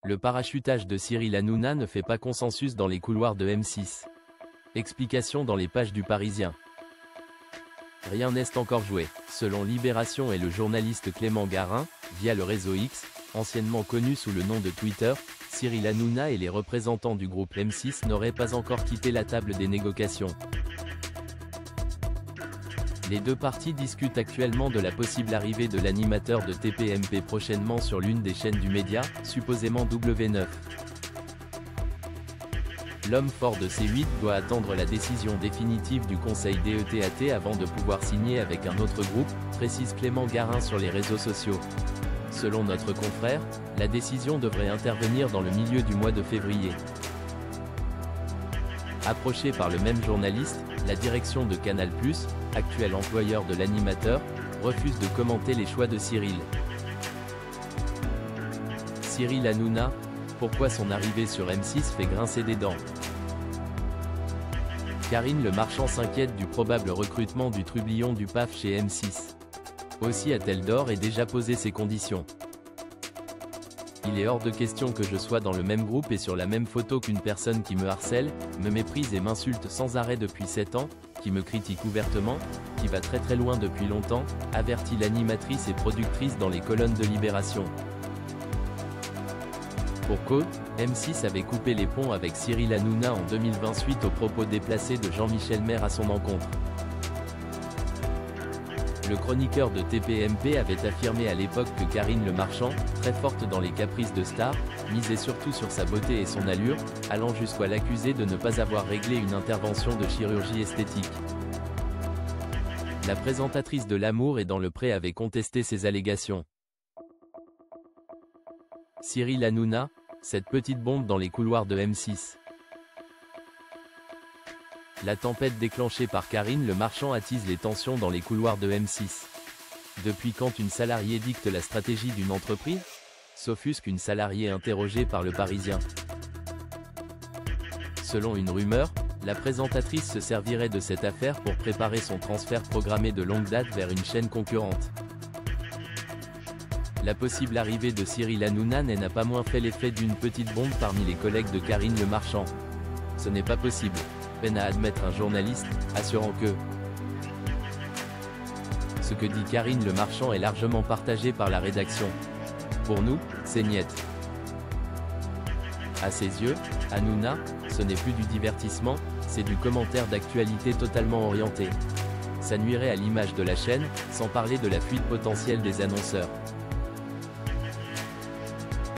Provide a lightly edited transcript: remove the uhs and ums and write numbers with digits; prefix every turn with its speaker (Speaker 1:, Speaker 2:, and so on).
Speaker 1: Le parachutage de Cyril Hanouna ne fait pas consensus dans les couloirs de M6. Explication dans les pages du Parisien. Rien n'est encore joué. Selon Libération et le journaliste Clément Garin, via le réseau X, anciennement connu sous le nom de Twitter, Cyril Hanouna et les représentants du groupe M6 n'auraient pas encore quitté la table des négociations. Les deux parties discutent actuellement de la possible arrivée de l'animateur de TPMP prochainement sur l'une des chaînes du média, supposément W9. L'homme fort de C8 doit attendre la décision définitive du conseil DETAT avant de pouvoir signer avec un autre groupe, précise Clément Garin sur les réseaux sociaux. Selon notre confrère, la décision devrait intervenir dans le milieu du mois de février. Approchée par le même journaliste, la direction de Canal+, actuel employeur de l'animateur, refuse de commenter les choix de Cyril. Cyril Hanouna, pourquoi son arrivée sur M6 fait grincer des dents? Karine Le Marchand s'inquiète du probable recrutement du trublion du PAF chez M6. Aussi a-t-elle d'ores et déjà posé ses conditions. Il est hors de question que je sois dans le même groupe et sur la même photo qu'une personne qui me harcèle, me méprise et m'insulte sans arrêt depuis 7 ans, qui me critique ouvertement, qui va très loin depuis longtemps, avertit l'animatrice et productrice dans les colonnes de Libération. Pour cause, M6 avait coupé les ponts avec Cyril Hanouna en 2020 suite aux propos déplacés de Jean-Michel Maire à son encontre. Le chroniqueur de TPMP avait affirmé à l'époque que Karine Le Marchand, très forte dans les caprices de star, misait surtout sur sa beauté et son allure, allant jusqu'à l'accuser de ne pas avoir réglé une intervention de chirurgie esthétique. La présentatrice de L'Amour et dans le Pré avait contesté ces allégations. Cyril Hanouna, cette petite bombe dans les couloirs de M6. La tempête déclenchée par Karine Le Marchand attise les tensions dans les couloirs de M6. Depuis quand une salariée dicte la stratégie d'une entreprise? S'offusque une salariée interrogée par le Parisien. Selon une rumeur, la présentatrice se servirait de cette affaire pour préparer son transfert programmé de longue date vers une chaîne concurrente. La possible arrivée de Cyril Hanouna n'a pas moins fait l'effet d'une petite bombe parmi les collègues de Karine Le Marchand. Ce n'est pas possible, peine à admettre un journaliste, assurant que ce que dit Karine Le Marchand est largement partagé par la rédaction. Pour nous, c'est niette. À ses yeux, Hanouna, ce n'est plus du divertissement, c'est du commentaire d'actualité totalement orienté. Ça nuirait à l'image de la chaîne, sans parler de la fuite potentielle des annonceurs.